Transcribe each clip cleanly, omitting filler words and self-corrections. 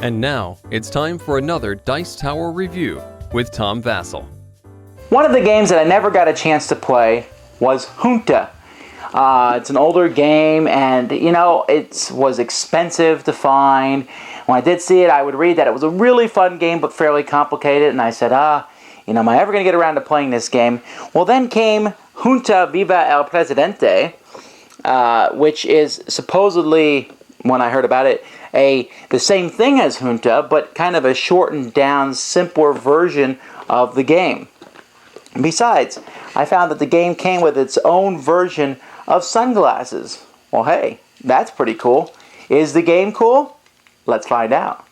And now, it's time for another Dice Tower review with Tom Vasel. One of the games that I never got a chance to play was Junta. It's an older game, and it was expensive to find. When I did see it, I would read that it was a really fun game, but fairly complicated, and I said, am I ever going to get around to playing this game? Well, then came Junta, Viva el Presidente, which is supposedly, when I heard about it, the same thing as Junta, but kind of a shortened down, simpler version of the game. Besides, I found that the game came with its own version of sunglasses. Well, hey, that's pretty cool. Is the game cool? Let's find out.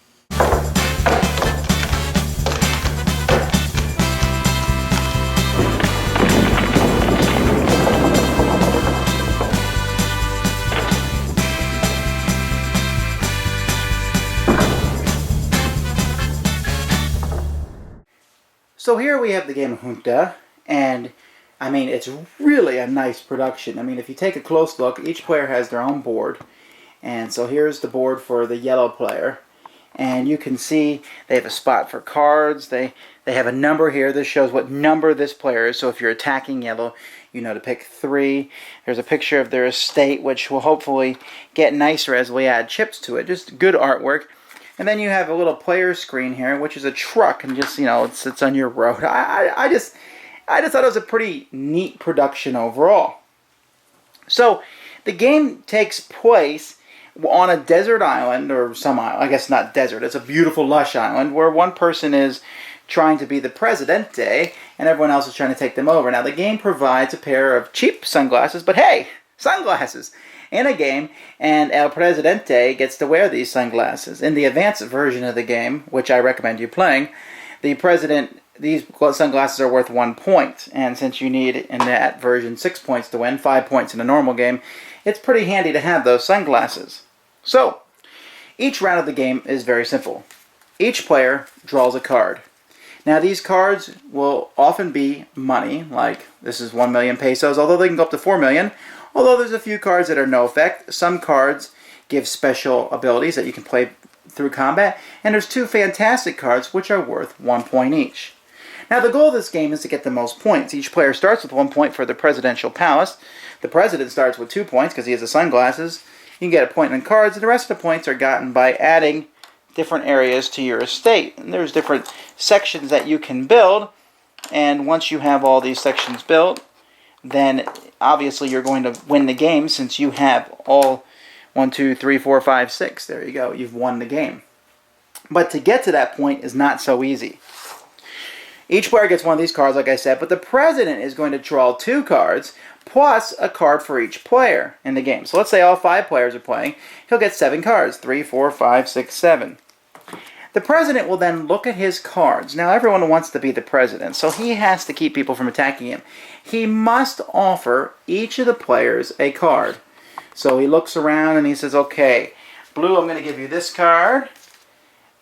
So here we have the game of Junta, and it's really a nice production. If you take a close look, each player has their own board, and so here's the board for the yellow player, and you can see they have a spot for cards. They have a number here. This shows what number this player is, so if you're attacking yellow, you know to pick 3. There's a picture of their estate, which will hopefully get nicer as we add chips to it. Just good artwork. And then you have a little player screen here, which is a truck, and just, it sits on your road. I just thought it was a pretty neat production overall. So, the game takes place on a desert island, or some island, I guess not desert, it's a beautiful lush island, where one person is trying to be the Presidente, and everyone else is trying to take them over. Now, the game provides a pair of cheap sunglasses, but hey, sunglasses! In a game, and El Presidente gets to wear these sunglasses. In the advanced version of the game, which I recommend you playing, these sunglasses are worth 1 point, and since you need, in that version, 6 points to win, 5 points in a normal game, it's pretty handy to have those sunglasses. So, each round of the game is very simple. Each player draws a card. Now, these cards will often be money, like this is 1 million pesos, although they can go up to 4 million. Although there's a few cards that are no effect. Some cards give special abilities that you can play through combat. And there's 2 fantastic cards which are worth 1 point each. Now the goal of this game is to get the most points. Each player starts with 1 point for the presidential palace. The president starts with 2 points because he has the sunglasses. You can get a point in cards, and the rest of the points are gotten by adding different areas to your estate. And there's different sections that you can build. And once you have all these sections built, then obviously you're going to win the game since you have all 1, 2, 3, 4, 5, 6. There you go. You've won the game. But to get to that point is not so easy. Each player gets one of these cards, like I said, but the president is going to draw 2 cards plus a card for each player in the game. So let's say all 5 players are playing. He'll get 7 cards. 3, 4, 5, 6, 7. The president will then look at his cards. Now, everyone wants to be the president, so he has to keep people from attacking him. He must offer each of the players a card. So he looks around and he says, okay, blue, I'm going to give you this card.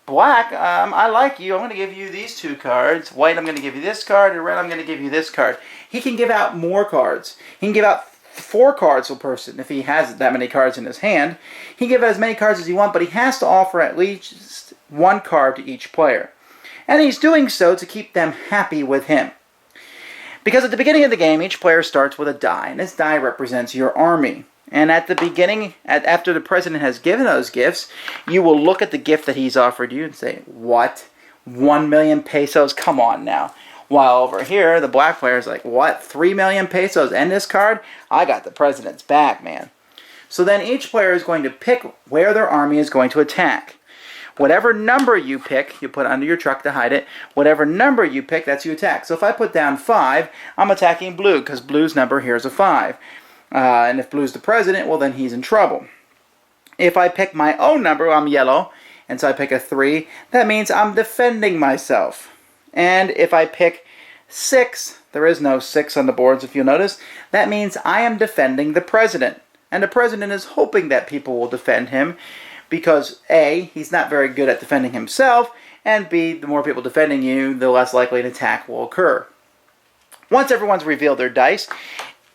Black, I like you. I'm going to give you these 2 cards. White, I'm going to give you this card. And red, I'm going to give you this card. He can give out more cards. He can give out 4 cards to a person if he has that many cards in his hand. He can give out as many cards as he wants, but he has to offer at least 1 card to each player. And he's doing so to keep them happy with him. Because at the beginning of the game, each player starts with a die, and this die represents your army. And at the beginning, after the president has given those gifts, you will look at the gift that he's offered you and say, what? 1 million pesos? Come on now. While over here, the black player is like, what? 3 million pesos and this card? I got the president's back, man. So then each player is going to pick where their army is going to attack. Whatever number you pick, you put under your truck to hide it. Whatever number you pick, that's you attack. So if I put down 5, I'm attacking blue because blue's number here is a 5. And if blue's the president, well then he's in trouble. If I pick my own number, I'm yellow, and so I pick a 3, that means I'm defending myself. And if I pick 6, there is no 6 on the boards if you'll notice, that means I am defending the president. And the president is hoping that people will defend him because A, he's not very good at defending himself, and B, the more people defending you, the less likely an attack will occur. Once everyone's revealed their dice,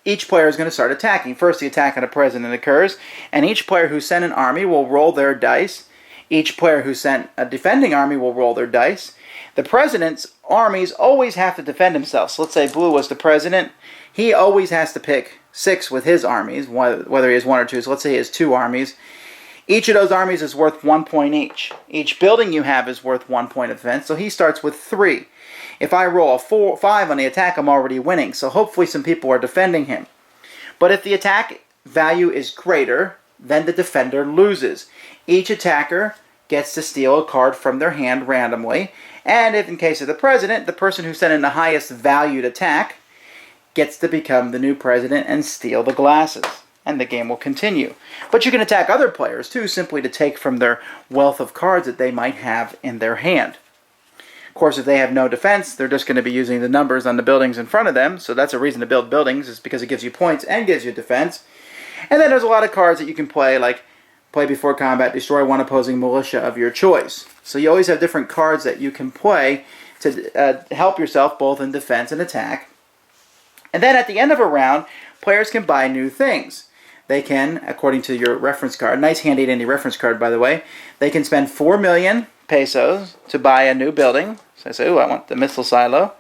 each player is going to start attacking. First, the attack on the president occurs, and each player who sent an army will roll their dice. Each player who sent a defending army will roll their dice. The president's armies always have to defend themselves. So let's say blue was the president. He always has to pick 6 with his armies, whether he has 1 or 2. So let's say he has 2 armies. Each of those armies is worth 1 point each. Each building you have is worth 1 point of defense, so he starts with 3. If I roll a 5 on the attack, I'm already winning, so hopefully some people are defending him. But if the attack value is greater, then the defender loses. Each attacker gets to steal a card from their hand randomly, and if in case of the president, the person who sent in the highest valued attack gets to become the new president and steal the glasses. And the game will continue. But you can attack other players too, simply to take from their wealth of cards that they might have in their hand. Of course, if they have no defense, they're just going to be using the numbers on the buildings in front of them, so that's a reason to build buildings, is because it gives you points and gives you defense. And then there's a lot of cards that you can play, like play before combat, destroy one opposing militia of your choice. So you always have different cards that you can play to help yourself both in defense and attack. And then at the end of a round, players can buy new things. They can, according to your reference card, nice handy dandy reference card by the way, they can spend 4 million pesos to buy a new building. So I say, ooh, I want the missile silo.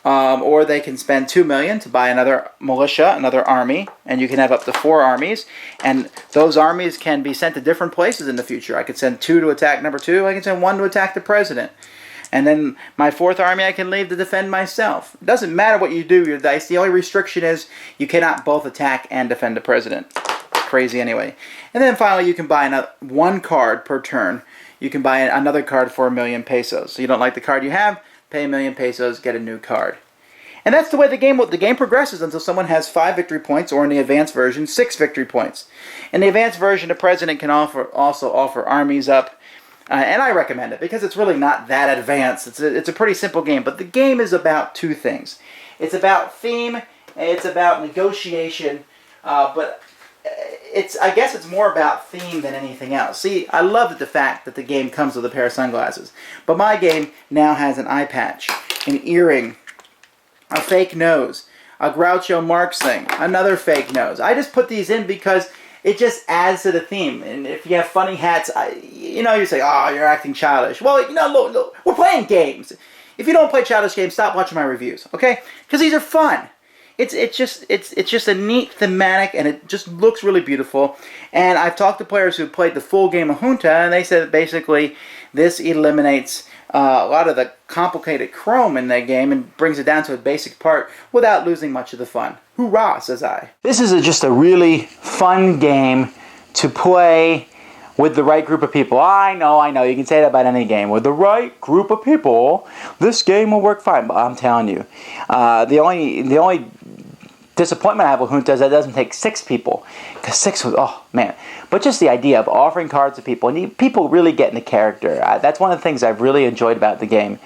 Or they can spend 2 million to buy another militia, another army, and you can have up to 4 armies, and those armies can be sent to different places in the future. I could send 2 to attack number 2, I can send 1 to attack the president. And then my 4th army I can leave to defend myself. It doesn't matter what you do with your dice. The only restriction is you cannot both attack and defend the president. Crazy anyway. And then finally you can buy 1 card per turn. You can buy another card for 1 million pesos. So you don't like the card you have, pay 1 million pesos, get a new card. And that's the way the game progresses until someone has 5 victory points, or in the advanced version, 6 victory points. In the advanced version, the president can also offer armies up. And I recommend it because it's really not that advanced. It's a pretty simple game, but the game is about 2 things. It's about theme, it's about negotiation, but I guess it's more about theme than anything else. See, I love the fact that the game comes with a pair of sunglasses, but my game now has an eye patch, an earring, a fake nose, a Groucho Marx thing, another fake nose. I just put these in because it just adds to the theme. And if you have funny hats, you say, oh, you're acting childish. Well, look, we're playing games. If you don't play childish games, stop watching my reviews, okay? Because these are fun. It's just a neat thematic, and it just looks really beautiful. And I've talked to players who played the full game of Junta, and they said that basically this eliminates a lot of the complicated chrome in that game and brings it down to a basic part without losing much of the fun. Hoorah, says I. This is just a really fun game to play with the right group of people. I know, you can say that about any game. With the right group of people, this game will work fine. But I'm telling you, the only disappointment I have with Junta is that it doesn't take 6 people. Because 6 was, oh man. But just the idea of offering cards to people, and people really get into character. That's one of the things I've really enjoyed about the game.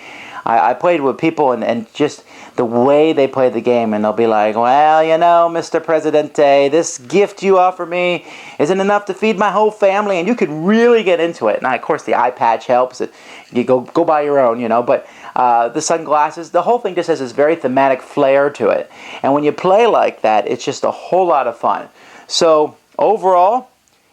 I played with people and just the way they play the game, and they'll be like, well, Mr. Presidente, this gift you offer me isn't enough to feed my whole family, and you could really get into it. Now, of course, the eye patch helps. You go buy your own, but the sunglasses, the whole thing just has this very thematic flair to it. And when you play like that, it's just a whole lot of fun. So, overall,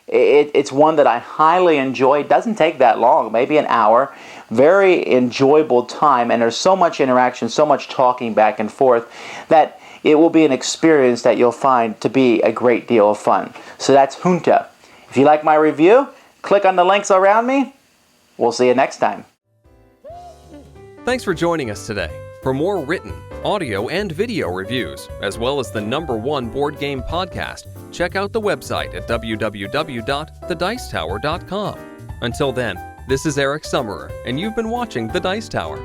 it's one that I highly enjoy. It doesn't take that long, maybe an hour. Very enjoyable time, and there's so much interaction, so much talking back and forth, that it will be an experience that you'll find to be a great deal of fun. So that's Junta. If you like my review, click on the links around me. We'll see you next time. Thanks for joining us today. For more written, audio, and video reviews, as well as the #1 board game podcast, check out the website at www.thedicetower.com. Until then, this is Eric Summerer, and you've been watching The Dice Tower.